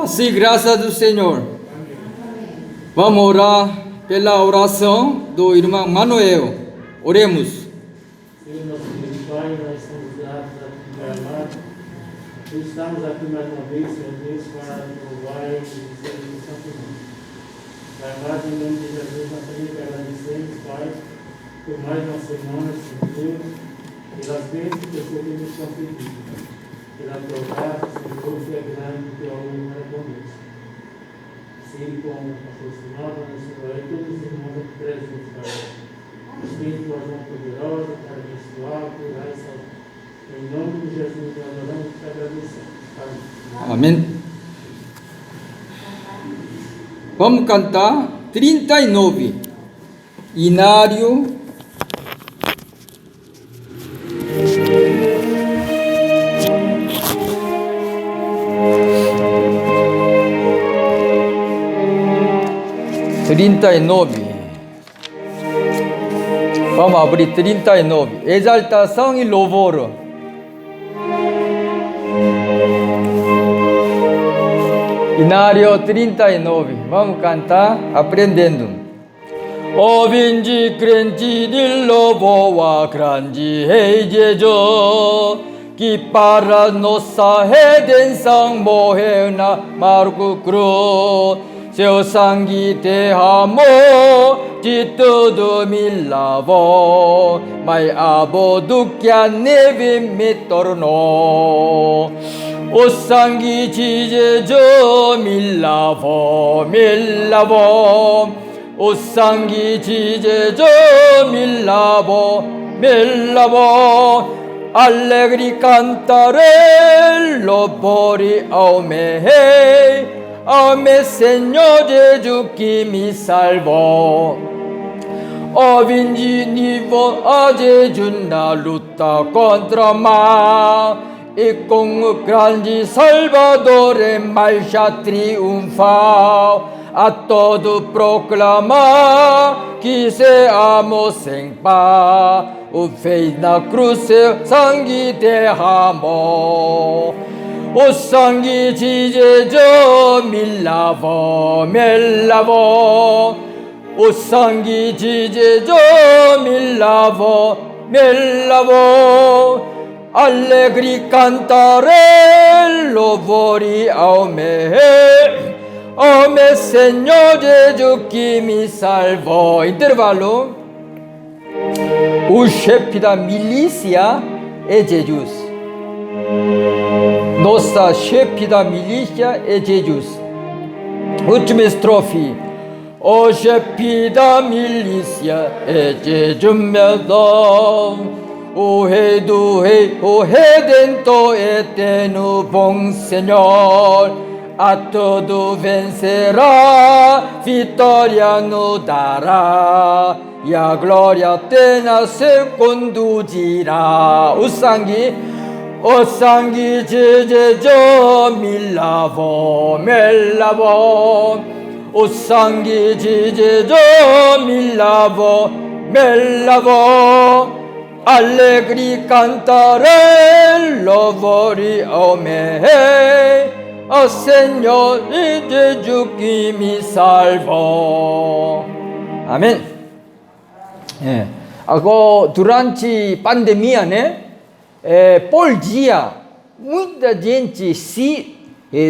Sim, graças do Senhor. Vamos orar pela oração do irmão Manuel. Oremos. Senhor, nosso Deus Pai, nós somos gratos a Ti, Pai amado. Por estarmos aqui mais uma vez, Senhor Deus, para louvar e dizer o Santo Nome. Pai amado, em nome de Jesus, nós também te agradecemos, Pai, por mais uma semana, Senhor Deus, pelas bênçãos que o Senhor tem nos concedido, pela Tua graça, Senhor, que é grande, que é o amor é conosco. Sim, com o pastor Sinova, nosso Senhor, e todos os irmãos aqui presentes, Pai. Espírito, tua mão poderosa, para abençoar, curar e salvar. Em nome de Jesus, nós oramos e te agradecemos. Amém. Vamos cantar 39. Inário. Vamos abrir 39. Exaltação e louvor. Inário 39. Vamos cantar aprendendo. O vinci crente di louvor grande regejo, que para nossa redenção morreu na Marco Cruz. Seu sangue derramou, de tudo me lavou, mais abo do que a neve me tornou. O sangue de Jesus me lavou, me lavou. O sangue de Jesus me lavou, me lavou. Allegri cantare, louvore ao meu rei. Oh meu Senhor Jesus que me salvou. Oh vinci a Jesus na luta contra o mal, e com o grande Salvador em marcha triunfal, a todo proclamar que se amou sem par, o fez na cruz seu sangue derramou. O sangue de Jesus me lavou, me lavou. O sangue de Jesus me lavou, me lavou. Allegri cantare, louvore ao meu Senhor Jesus que me salvou. Intervalo. O chefe da milícia é Jesus. Nossa chefe da milícia é Jesus. Última estrofe. O chefe da milícia é Jesus meu Deus. O rei do rei, o redentor eterno, bom Senhor. A todo vencerá, vitória nos dará, e a glória eterna se conduzirá. O sangue de Jesus me lavou, me lavou. O sangue de Jesus me lavou, me lavou. Allegri cantare, louvore ao meu rei, ao Senhor Jesus que me salvou. Amém. Agora, durante a pandemia, né? Por dia, muita gente se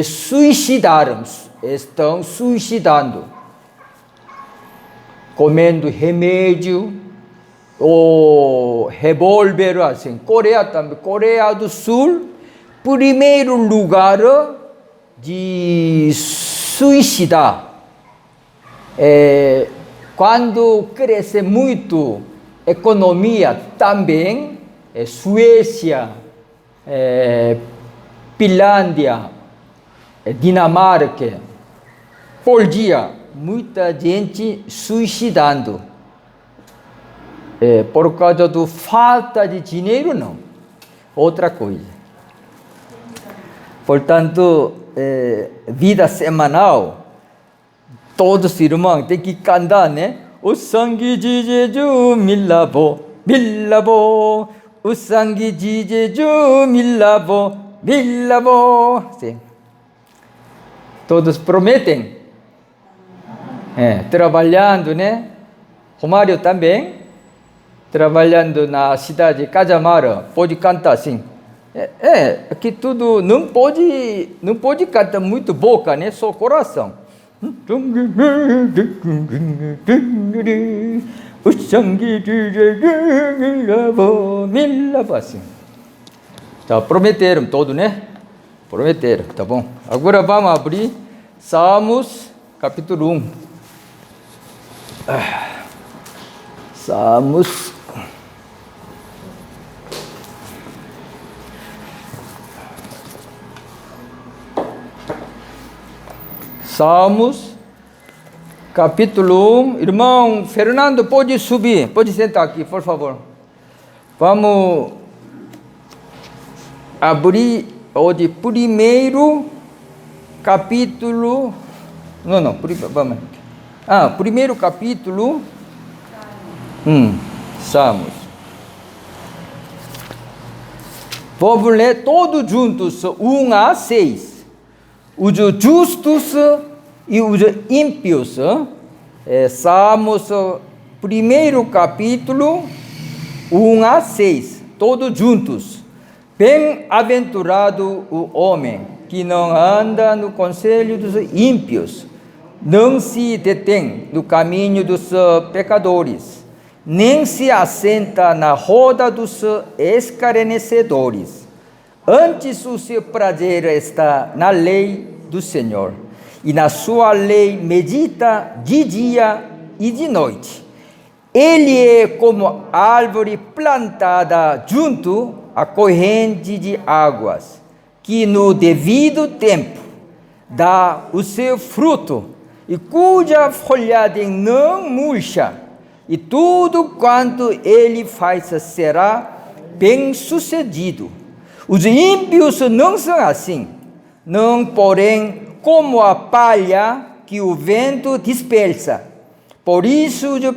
suicidaram, estão suicidando, comendo remédio, ou revólver, assim. Coreia também, Coreia do Sul, primeiro lugar de suicidar. Quando cresce muito a economia também, Suécia, Finlândia, Dinamarca, por dia, muita gente suicidando. Por causa da falta de dinheiro, não. Outra coisa. Portanto, vida semanal, todos os irmãos têm que cantar, né? O sangue de Jesus me lavou, me lavou. O sangue de Jesus me lavou, me lavou. Sim. Todos prometem. Trabalhando, né? Romário também, trabalhando na cidade de Cajamar, pode cantar assim. Aqui tudo não pode cantar muito boca, né? Só coração. O sangue de Jesus me lavou, assim. Tá, prometeram todo, né? Prometeram, tá bom. Agora vamos abrir Salmos, capítulo 1. Salmos, capítulo 1. Irmão Fernando, pode subir, pode sentar aqui, por favor. Vamos abrir hoje primeiro capítulo. Vamos. Primeiro capítulo. Salmos. Vamos ler todos juntos, 1 a 6. Os justos e os ímpios. Salmos, primeiro capítulo, 1 a 6. Todos juntos. Bem-aventurado o homem que não anda no conselho dos ímpios, não se detém no caminho dos pecadores, nem se assenta na roda dos escarnecedores. Antes o seu prazer está na lei do Senhor, e na sua lei medita de dia e de noite. Ele é como árvore plantada junto à corrente de águas, que no devido tempo dá o seu fruto, e cuja folhagem não murcha, e tudo quanto ele faz será bem-sucedido. Os ímpios não são assim, não, porém, como a palha que o vento dispersa. Por isso, os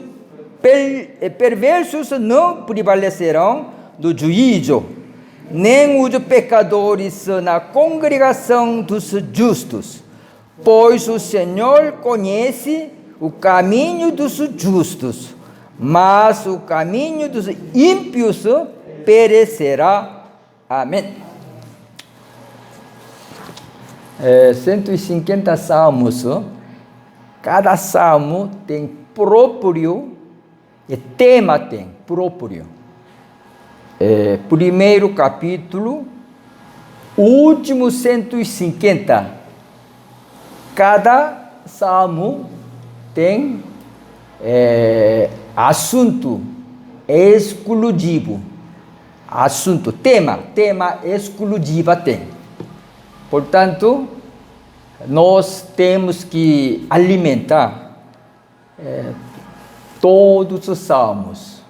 perversos não prevalecerão do juízo, nem os pecadores na congregação dos justos. Pois o Senhor conhece o caminho dos justos, mas o caminho dos ímpios perecerá. Amém. 150 salmos. Cada salmo tem próprio, tema tem próprio. Primeiro capítulo, último 150. Cada salmo tem assunto exclusivo. Tema exclusivo tem. Portanto, nós temos que alimentar todos os salmos.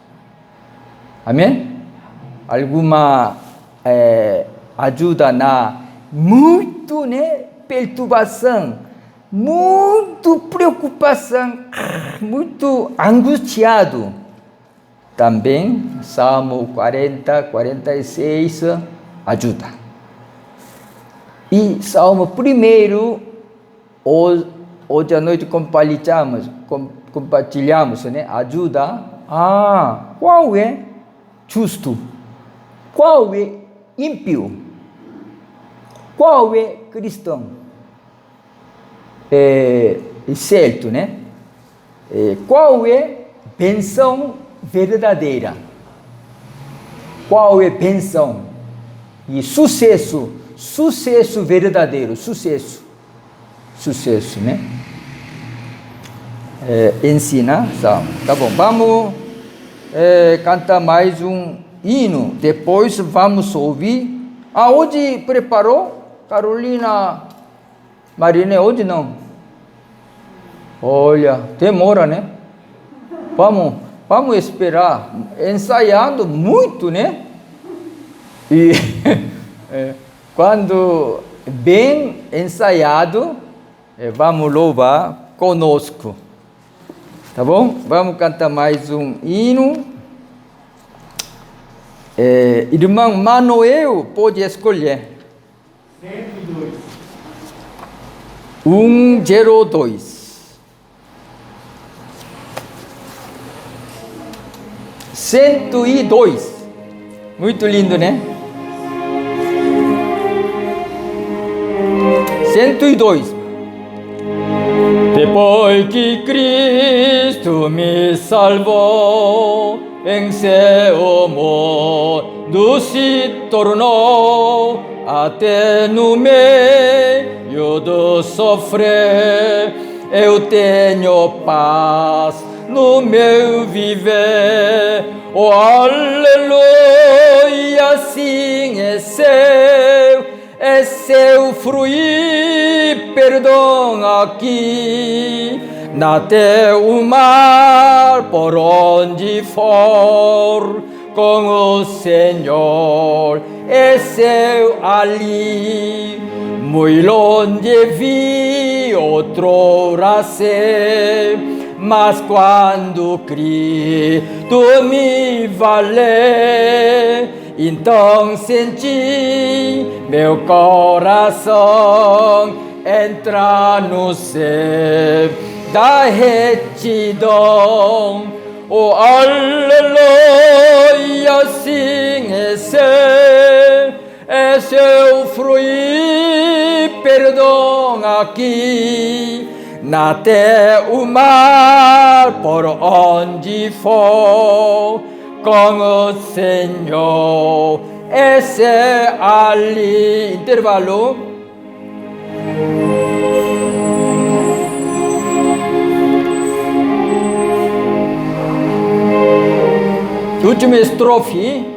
Amém? Alguma ajuda na muito, né, perturbação, muito preocupação, muito angustiado. Também, Salmo 40, 46, ajuda. E Salmo primeiro, hoje à noite compartilhamos, né? Ajuda. Qual é justo? Qual é ímpio? Qual é cristão? Certo, né? Qual é bênção verdadeira? Qual é bênção e sucesso verdadeiro? Sucesso, né? Ensina, tá bom. Vamos cantar mais um hino. Depois vamos ouvir. Hoje preparou? Carolina Marinê, hoje não. Olha, demora, né? Vamos esperar. Ensaiando muito, né? E quando bem ensaiado, vamos louvar conosco. Tá bom? Vamos cantar mais um hino. Irmão Manuel pode escolher. 102. 102. 102. Muito lindo, né? 102. Depois que Cristo me salvou, em seu mundo se tornou, até no meio do sofrer, eu tenho paz no meu viver. Oh, aleluia, assim é seu fruir, perdão aqui, na terra o mar, por onde for, com o Senhor, é seu ali. Muito longe vi outrora ser, mas quando Cristo me valeu, então senti meu coração entrar no céu da retidão. Oh, aleluia, assim é seu fruir, perdão aqui, na terra o mar, por onde for, com o Senhor, esse ali. Intervalo. Última estrofe.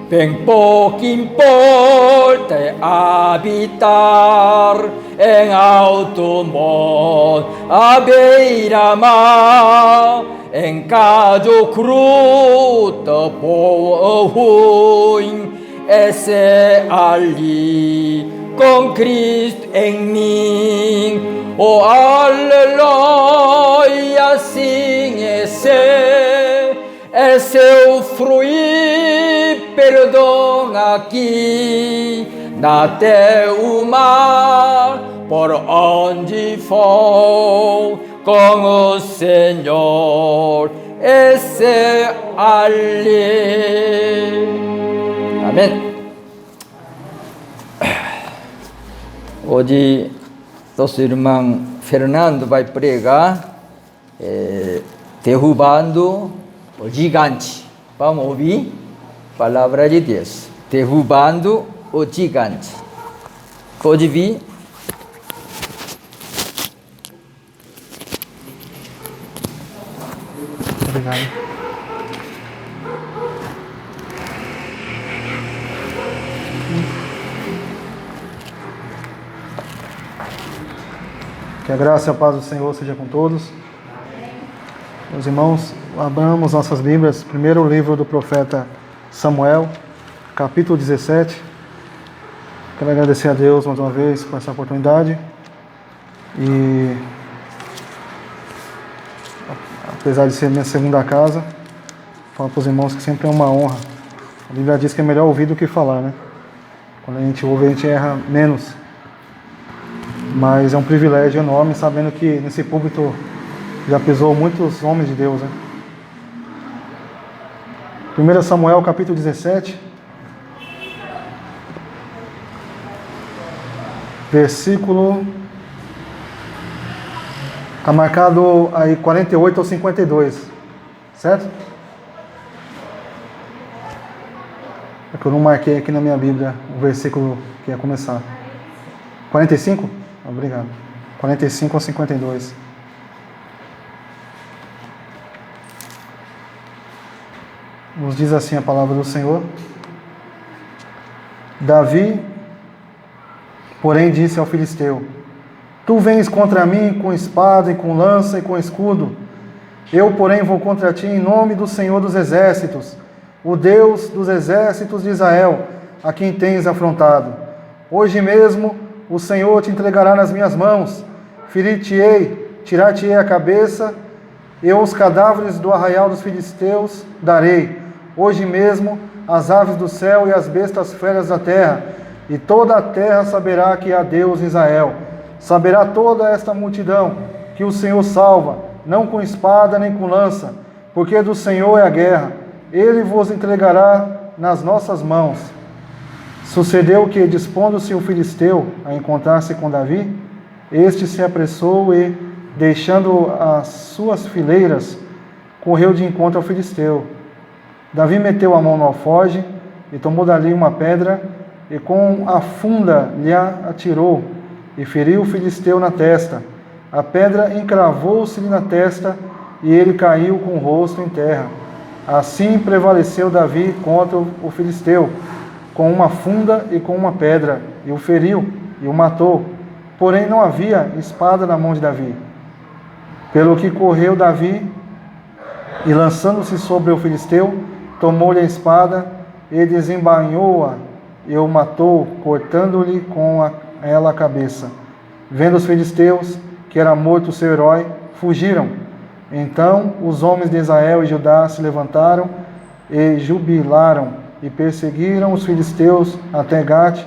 Bem pouco importa habitar em alto monte, à beira-mar, em cada cruta boa ruim, esse ali com Cristo em mim. Oh, aleluia, assim é seu fruir, perdão aqui, na terra o mar, por onde for, com o Senhor, esse ali. Amém. Hoje, nosso irmão Fernando vai pregar, derrubando o gigante. Vamos ouvir a palavra de Deus. Derrubando o gigante. Pode vir. Obrigado. Que a graça e a paz do Senhor seja com todos. Meus irmãos, abramos nossas Bíblias, primeiro livro do profeta Samuel, capítulo 17. Quero agradecer a Deus mais uma vez por essa oportunidade. E apesar de ser minha segunda casa, falo para os irmãos que sempre é uma honra. A Bíblia diz que é melhor ouvir do que falar, né? Quando a gente ouve, a gente erra menos. Mas é um privilégio enorme, sabendo que nesse púlpito já pisou muitos homens de Deus, né? 1 Samuel, capítulo 17, versículo... Está marcado aí 48 ou 52, certo? É que eu não marquei aqui na minha Bíblia o versículo que ia começar. 45? Obrigado. 45 ou 52. Nos diz assim a palavra do Senhor. Davi, porém, disse ao filisteu: Tu vens contra mim com espada e com lança e com escudo. Eu, porém, vou contra ti em nome do Senhor dos Exércitos, o Deus dos exércitos de Israel, a quem tens afrontado. Hoje mesmo o Senhor te entregará nas minhas mãos. Ferir-te-ei, tirar-te-ei a cabeça, e os cadáveres do arraial dos filisteus darei. Hoje mesmo as aves do céu e as bestas feras da terra, e toda a terra saberá que há Deus em Israel. Saberá toda esta multidão que o Senhor salva, não com espada nem com lança, porque do Senhor é a guerra. Ele vos entregará nas nossas mãos. Sucedeu que, dispondo-se o filisteu a encontrar-se com Davi, este se apressou e, deixando as suas fileiras, correu de encontro ao filisteu. Davi meteu a mão no alforje e tomou dali uma pedra e com a funda lhe atirou e feriu o filisteu na testa. A pedra encravou-se-lhe na testa e ele caiu com o rosto em terra. Assim prevaleceu Davi contra o filisteu, com uma funda e com uma pedra, e o feriu e o matou. Porém não havia espada na mão de Davi. Pelo que correu Davi e, lançando-se sobre o filisteu, tomou-lhe a espada e desembainhou-a e o matou, cortando-lhe com ela a cabeça. Vendo os filisteus que era morto o seu herói, fugiram. Então os homens de Israel e Judá se levantaram e jubilaram e perseguiram os filisteus até Gate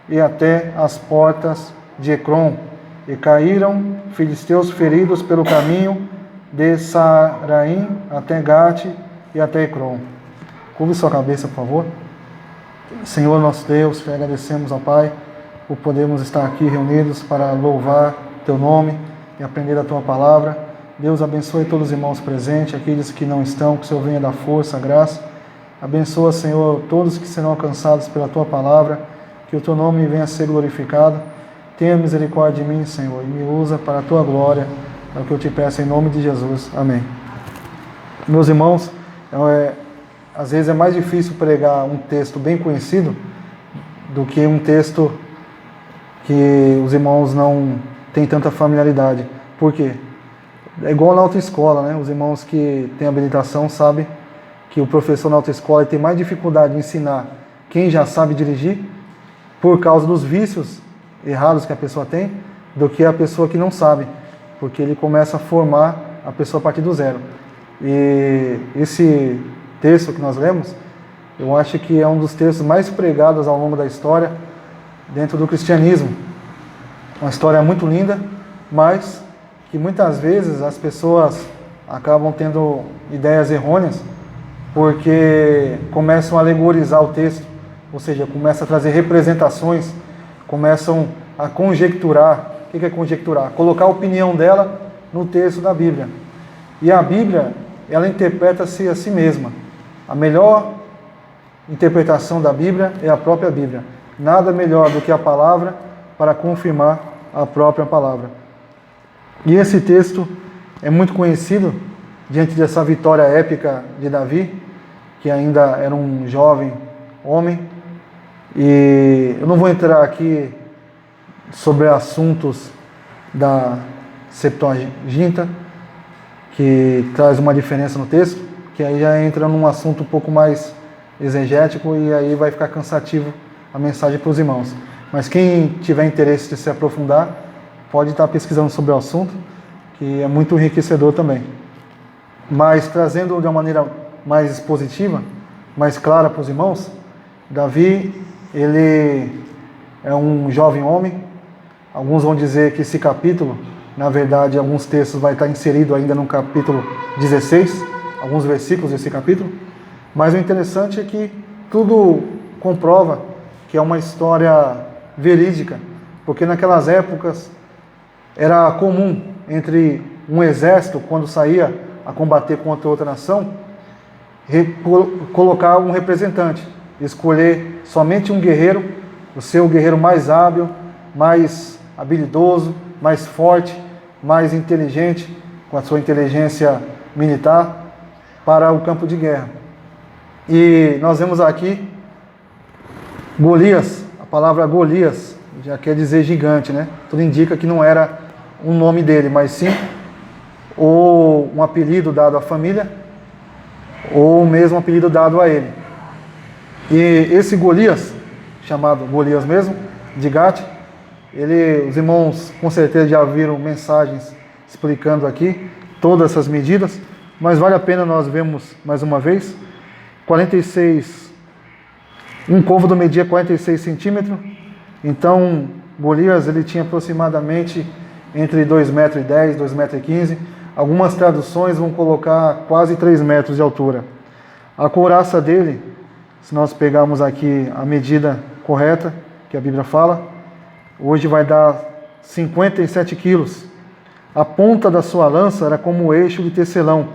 e até as portas de Ecrom. E caíram filisteus feridos pelo caminho de Saaraim até Gate e até Ecrom. Curve sua cabeça, por favor. Senhor nosso Deus, te agradecemos, ó Pai, por podermos estar aqui reunidos para louvar Teu nome e aprender a Tua palavra. Deus abençoe todos os irmãos presentes, aqueles que não estão, que o Senhor venha dar força, graça. Abençoa, Senhor, todos que serão alcançados pela Tua palavra, que o Teu nome venha a ser glorificado. Tenha misericórdia de mim, Senhor, e me usa para a Tua glória, é o que eu te peço em nome de Jesus. Amém. Meus irmãos, às vezes é mais difícil pregar um texto bem conhecido do que um texto que os irmãos não têm tanta familiaridade. Por quê? É igual na autoescola, né? Os irmãos que têm habilitação sabem que o professor na autoescola tem mais dificuldade de ensinar quem já sabe dirigir por causa dos vícios errados que a pessoa tem do que a pessoa que não sabe, porque ele começa a formar a pessoa a partir do zero. E esse texto que nós lemos, eu acho que é um dos textos mais pregados ao longo da história dentro do cristianismo. Uma história muito linda, mas que muitas vezes as pessoas acabam tendo ideias errôneas porque começam a alegorizar o texto, ou seja, começam a trazer representações, começam a conjecturar. O que é conjecturar? Colocar a opinião dela no texto da Bíblia. E a Bíblia, ela interpreta-se a si mesma. A melhor interpretação da Bíblia é a própria Bíblia. Nada melhor do que a palavra para confirmar a própria palavra. E esse texto é muito conhecido diante dessa vitória épica de Davi, que ainda era um jovem homem. E eu não vou entrar aqui sobre assuntos da Septuaginta, que traz uma diferença no texto, que aí já entra num assunto um pouco mais exegético e aí vai ficar cansativo a mensagem para os irmãos. Mas quem tiver interesse de se aprofundar, pode estar pesquisando sobre o assunto, que é muito enriquecedor também. Mas trazendo de uma maneira mais expositiva, mais clara para os irmãos, Davi, ele é um jovem homem. Alguns vão dizer que esse capítulo, na verdade, alguns textos vai estar inserido ainda no capítulo 16, alguns versículos desse capítulo. Mas o interessante é que tudo comprova que é uma história verídica, porque naquelas épocas era comum entre um exército, quando saía a combater contra outra nação, colocar um representante, escolher somente um guerreiro, o seu guerreiro mais hábil, mais habilidoso, mais forte, mais inteligente, com a sua inteligência militar, para o campo de guerra. E nós vemos aqui Golias, a palavra Golias já quer dizer gigante, né? Tudo indica que não era um nome dele, mas sim ou um apelido dado à família, ou mesmo um apelido dado a ele. E esse Golias, chamado Golias mesmo, de Gate, os irmãos com certeza já viram mensagens explicando aqui todas essas medidas, mas vale a pena nós vermos mais uma vez. 46, um côvado media 46 centímetros, então Golias ele tinha aproximadamente entre 2,10 metros, 2,15 metros. Algumas traduções vão colocar quase 3 metros de altura. A couraça dele, se nós pegarmos aqui a medida correta, que a Bíblia fala, hoje vai dar 57 quilos. A ponta da sua lança era como o eixo de tecelão,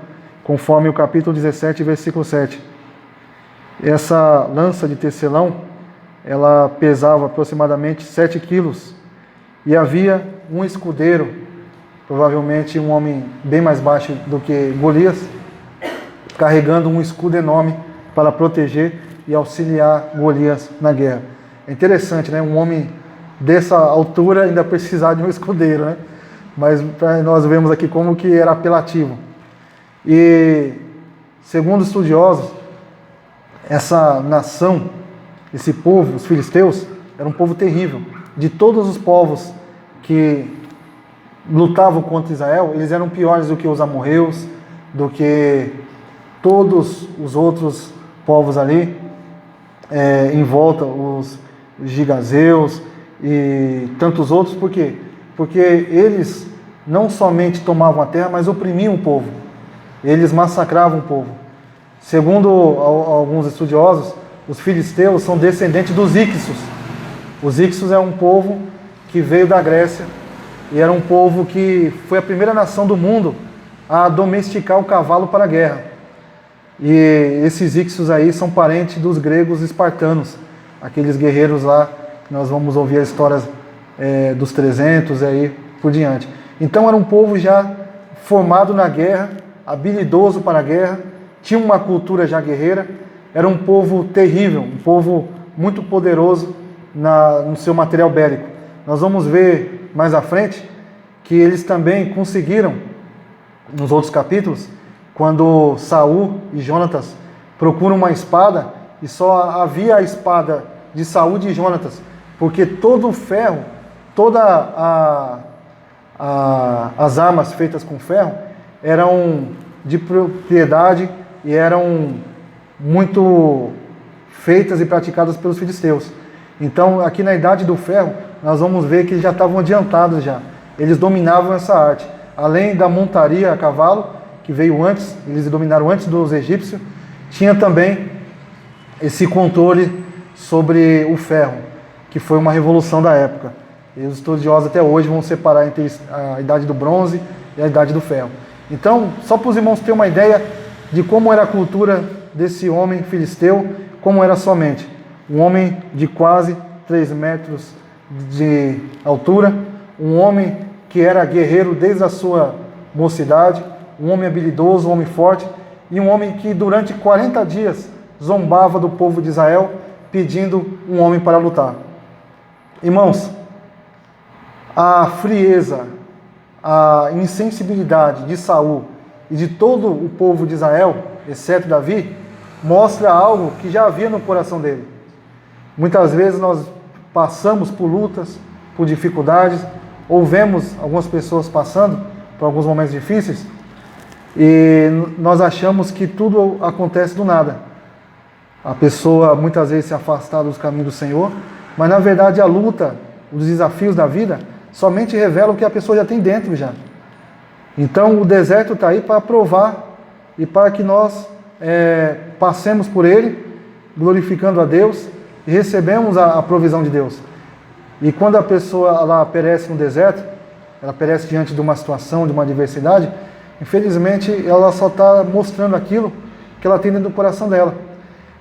conforme o capítulo 17, versículo 7. Essa lança de tecelão, ela pesava aproximadamente 7 quilos. E havia um escudeiro, provavelmente um homem bem mais baixo do que Golias, carregando um escudo enorme para proteger e auxiliar Golias na guerra. É interessante, né? Um homem dessa altura ainda precisar de um escudeiro, né? Mas nós vemos aqui como que era apelativo. E, segundo estudiosos, essa nação, esse povo, os filisteus, era um povo terrível. De todos os povos que lutavam contra Israel, eles eram piores do que os amorreus, do que todos os outros povos ali em volta, os gigazeus e tantos outros. Por quê? Porque eles não somente tomavam a terra, mas oprimiam o povo. Eles massacravam o povo. Segundo alguns estudiosos, os filisteus são descendentes dos Ixos. Os Ixos é um povo que veio da Grécia e era um povo que foi a primeira nação do mundo a domesticar o cavalo para a guerra. E esses Ixos aí são parentes dos gregos espartanos, aqueles guerreiros lá, nós vamos ouvir as histórias dos 300 e aí por diante. Então era um povo já formado na guerra, habilidoso para a guerra, tinha uma cultura já guerreira, era um povo terrível, um povo muito poderoso no seu material bélico. Nós vamos ver mais à frente que eles também conseguiram, nos outros capítulos, quando Saul e Jonatas procuram uma espada, e só havia a espada de Saul e de Jonatas, porque todo o ferro, as armas feitas com ferro eram de propriedade e eram muito feitas e praticadas pelos filisteus. Então, aqui na Idade do Ferro, nós vamos ver que eles já estavam adiantados já. Eles dominavam essa arte. Além da montaria a cavalo, que veio antes, eles dominaram antes dos egípcios, tinha também esse controle sobre o ferro, que foi uma revolução da época. E os estudiosos até hoje vão separar entre a Idade do Bronze e a Idade do Ferro. Então, só para os irmãos terem uma ideia de como era a cultura desse homem filisteu, como era sua mente. Um homem de quase 3 metros de altura, um homem que era guerreiro desde a sua mocidade, um homem habilidoso, um homem forte, e um homem que durante 40 dias zombava do povo de Israel, pedindo um homem para lutar. Irmãos, a frieza, a insensibilidade de Saul e de todo o povo de Israel, exceto Davi, mostra algo que já havia no coração dele. Muitas vezes nós passamos por lutas, por dificuldades, ou vemos algumas pessoas passando por alguns momentos difíceis, e nós achamos que tudo acontece do nada. A pessoa muitas vezes se afastar dos caminhos do Senhor, mas na verdade a luta, os desafios da vida, somente revelam o que a pessoa já tem dentro já. Então o deserto está aí para provar e para que nós passemos por ele, glorificando a Deus e recebemos a provisão de Deus. E quando a pessoa ela perece no deserto, ela perece diante de uma situação, de uma adversidade, infelizmente ela só está mostrando aquilo que ela tem dentro do coração dela.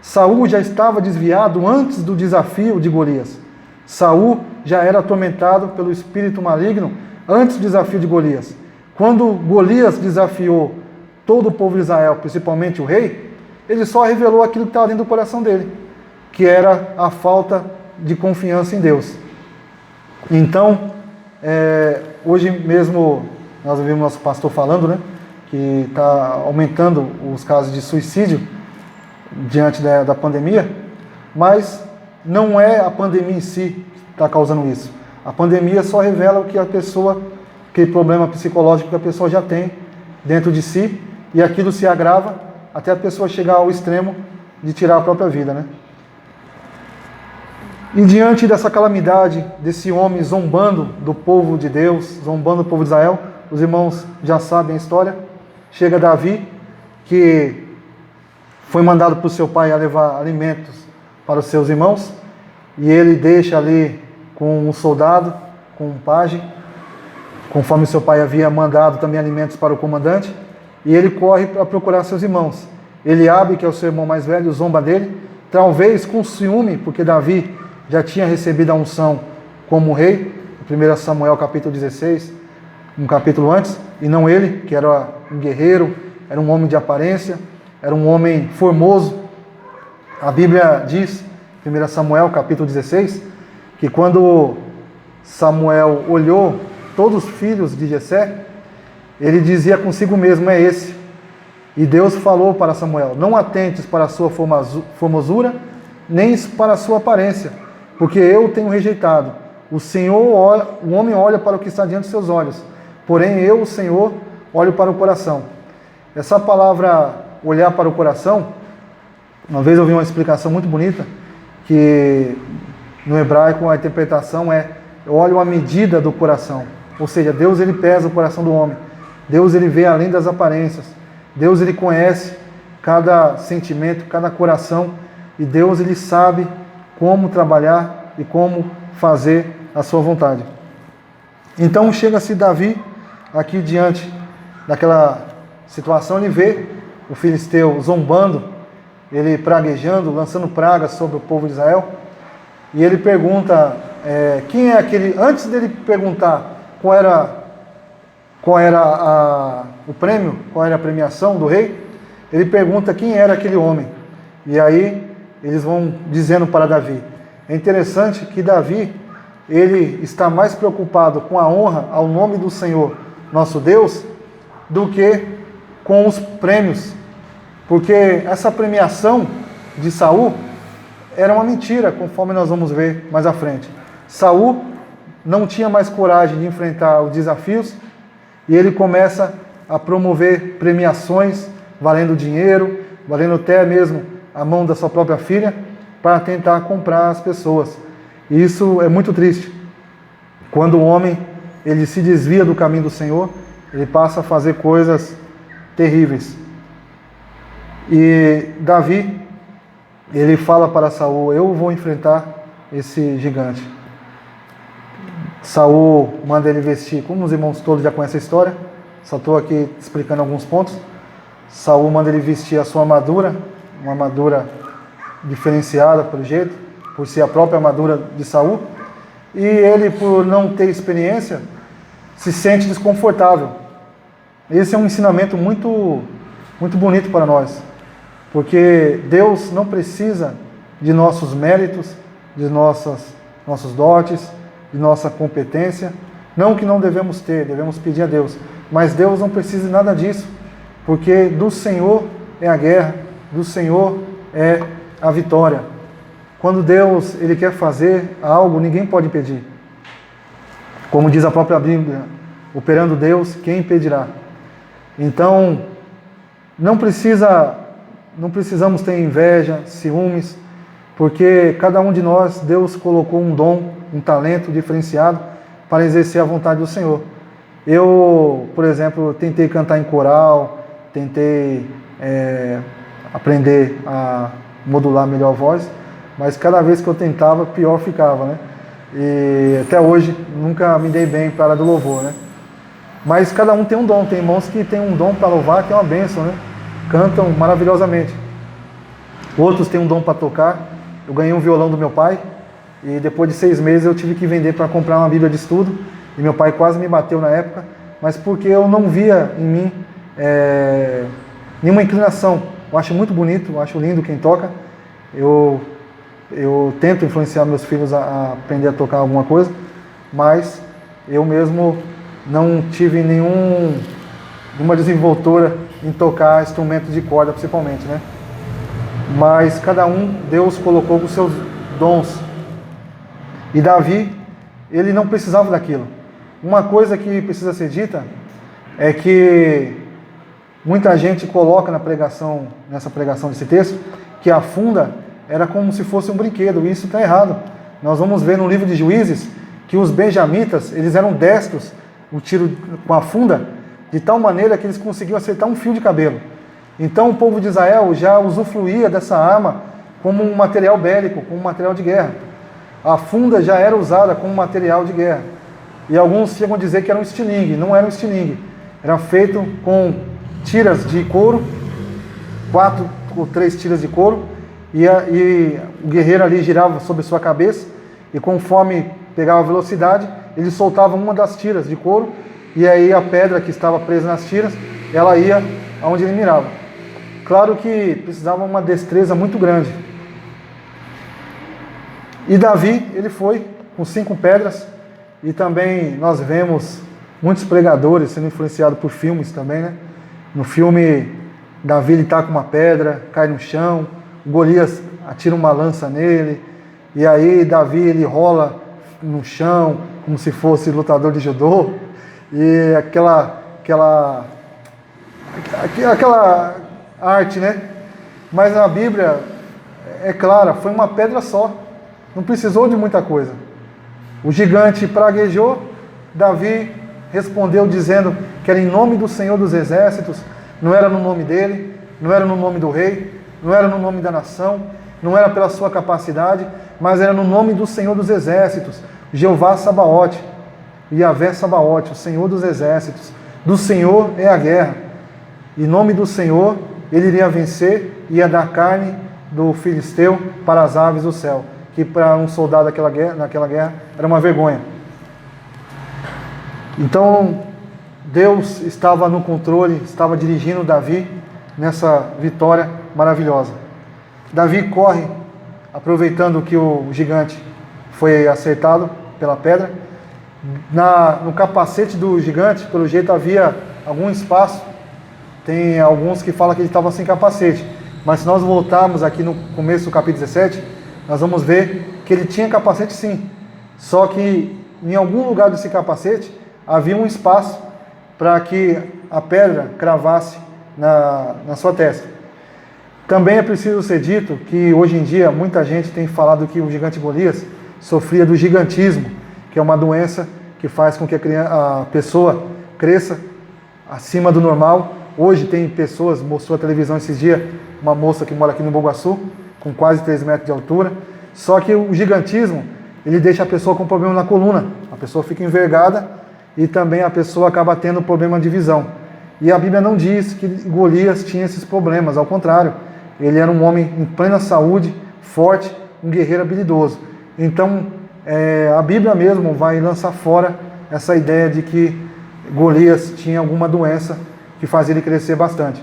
Saul já estava desviado antes do desafio de Golias. Saul já era atormentado pelo espírito maligno antes do desafio de Golias. Quando Golias desafiou todo o povo de Israel, principalmente o rei, ele só revelou aquilo que estava dentro do coração dele, que era a falta de confiança em Deus. Então, hoje mesmo nós ouvimos nosso pastor falando, né, que está aumentando os casos de suicídio diante da pandemia, mas não é a pandemia em si que está causando isso. A pandemia só revela o que a pessoa, aquele problema psicológico que a pessoa já tem dentro de si, e aquilo se agrava até a pessoa chegar ao extremo de tirar a própria vida, né? E diante dessa calamidade, desse homem zombando do povo de Deus, zombando do povo de Israel, os irmãos já sabem a história, chega Davi, que foi mandado por seu pai a levar alimentos para os seus irmãos, e ele deixa ali com um soldado, com um pajem, conforme seu pai havia mandado também alimentos para o comandante, e ele corre para procurar seus irmãos. Eliabe, que é o seu irmão mais velho, zomba dele, talvez com ciúme, porque Davi já tinha recebido a unção como rei, 1 Samuel capítulo 16, um capítulo antes, e não ele, que era um guerreiro, era um homem de aparência, era um homem formoso. A Bíblia diz, 1 Samuel capítulo 16, que quando Samuel olhou todos os filhos de Jessé, ele dizia consigo mesmo, é esse. E Deus falou para Samuel, não atentes para a sua formosura, nem para a sua aparência, porque eu tenho rejeitado. O homem olha para o que está diante dos seus olhos, porém eu, o Senhor, olho para o coração. Essa palavra, olhar para o coração, uma vez eu vi uma explicação muito bonita, que no hebraico a interpretação é, eu olho a medida do coração, ou seja, Deus ele pesa o coração do homem, Deus ele vê além das aparências, Deus ele conhece cada sentimento, cada coração, e Deus ele sabe como trabalhar e como fazer a sua vontade. Então chega-se Davi aqui diante daquela situação, ele vê o filisteu zombando, ele praguejando, lançando pragas sobre o povo de Israel, e ele pergunta, quem é aquele, antes dele perguntar qual era o prêmio, qual era a premiação do rei, ele pergunta quem era aquele homem, e aí eles vão dizendo para Davi. É interessante que Davi, ele está mais preocupado com a honra ao nome do Senhor, nosso Deus, do que com os prêmios, porque essa premiação de Saul era uma mentira, conforme nós vamos ver mais à frente. Saul não tinha mais coragem de enfrentar os desafios, e ele começa a promover premiações, valendo dinheiro, valendo até mesmo a mão da sua própria filha, para tentar comprar as pessoas. E isso é muito triste. Quando o homem ele se desvia do caminho do Senhor, ele passa a fazer coisas terríveis. E Davi, ele fala para Saul, eu vou enfrentar esse gigante. Saul manda ele vestir, como os irmãos todos já conhecem a história, só estou aqui explicando alguns pontos. Saul manda ele vestir a sua armadura, uma armadura diferenciada pelo jeito, por ser a própria armadura de Saul, e ele, por não ter experiência, se sente desconfortável. Esse é um ensinamento muito, muito bonito para nós, porque Deus não precisa de nossos méritos, de nossos dotes, de nossa competência, não que não devemos ter, devemos pedir a Deus, mas Deus não precisa de nada disso, porque do Senhor é a guerra, do Senhor é a vitória. Quando Deus ele quer fazer algo, ninguém pode impedir. Como diz a própria Bíblia, operando Deus, quem impedirá? Então, não precisamos ter inveja, ciúmes, porque cada um de nós, Deus colocou um dom, um talento diferenciado para exercer a vontade do Senhor. Eu, por exemplo, tentei cantar em coral, tentei aprender a modular melhor a voz, mas cada vez que eu tentava, pior ficava, né? E até hoje nunca me dei bem para a área do louvor, né? Mas cada um tem um dom, tem irmãos que têm um dom para louvar, que é uma bênção, né? Cantam maravilhosamente. Outros têm um dom para tocar. Eu ganhei um violão do meu pai, e depois de 6 meses eu tive que vender para comprar uma Bíblia de estudo, e meu pai quase me bateu na época, mas porque eu não via em mim nenhuma inclinação. Eu acho muito bonito, eu acho lindo quem toca. Eu tento influenciar meus filhos a aprender a tocar alguma coisa, mas eu mesmo não tive nenhuma desenvoltura em tocar instrumentos de corda, principalmente, né? Mas cada um, Deus colocou os seus dons. E Davi, ele não precisava daquilo. Uma coisa que precisa ser dita é que muita gente coloca nessa pregação desse texto, que a funda era como se fosse um brinquedo, e isso está errado. Nós vamos ver no livro de Juízes que os benjamitas, eles eram destros, o tiro com a funda, de tal maneira que eles conseguiam acertar um fio de cabelo. Então o povo de Israel já usufruía dessa arma como um material bélico, como um material de guerra. A funda já era usada como material de guerra. E alguns chegam a dizer que era um estilingue. Não era um estilingue. Era feito com tiras de couro, 4 ou 3 tiras de couro, e o guerreiro ali girava sobre sua cabeça, e conforme pegava velocidade, ele soltava uma das tiras de couro, e aí a pedra que estava presa nas tiras, ela ia aonde ele mirava. Claro que precisava uma destreza muito grande. E Davi, ele foi com 5 pedras, e também nós vemos muitos pregadores sendo influenciados por filmes também, né? No filme, Davi está com uma pedra, cai no chão, Golias atira uma lança nele, e aí Davi ele rola no chão, como se fosse lutador de judô, e aquela arte, né? Mas a Bíblia é clara, foi uma pedra só, não precisou de muita coisa. O gigante praguejou, Davi respondeu dizendo que era em nome do Senhor dos Exércitos, não era no nome dele, não era no nome do rei, não era no nome da nação, não era pela sua capacidade, mas era no nome do Senhor dos Exércitos, Jeová Sabaote, Yahvé Sabaote, o Senhor dos Exércitos. Do Senhor é a guerra. Em nome do Senhor, ele iria vencer e ia dar carne do filisteu para as aves do céu, que para um soldado naquela guerra era uma vergonha. Então, Deus estava no controle, estava dirigindo Davi nessa vitória maravilhosa. Davi corre, aproveitando que o gigante foi acertado pela pedra. No capacete do gigante, pelo jeito havia algum espaço. Tem alguns que falam que ele estava sem capacete, mas se nós voltarmos aqui no começo do capítulo 17, nós vamos ver que ele tinha capacete sim, só que em algum lugar desse capacete havia um espaço para que a pedra cravasse na sua testa. Também é preciso ser dito que hoje em dia muita gente tem falado que o gigante Golias sofria do gigantismo, que é uma doença que faz com que a pessoa cresça acima do normal. Hoje tem pessoas, mostrou a televisão esses dias, uma moça que mora aqui no Bogaçu, com quase 3 metros de altura. Só que o gigantismo, ele deixa a pessoa com problema na coluna. A pessoa fica envergada e também a pessoa acaba tendo problema de visão. E a Bíblia não diz que Golias tinha esses problemas, ao contrário. Ele era um homem em plena saúde, forte, um guerreiro habilidoso. Então, a Bíblia mesmo vai lançar fora essa ideia de que Golias tinha alguma doença que fazia ele crescer bastante.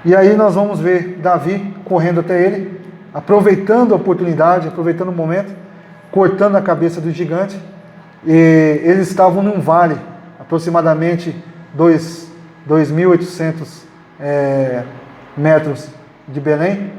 E aí nós vamos ver Davi correndo até ele, aproveitando a oportunidade, aproveitando o momento, cortando a cabeça do gigante. E eles estavam num vale, aproximadamente 2.800 metros de Belém.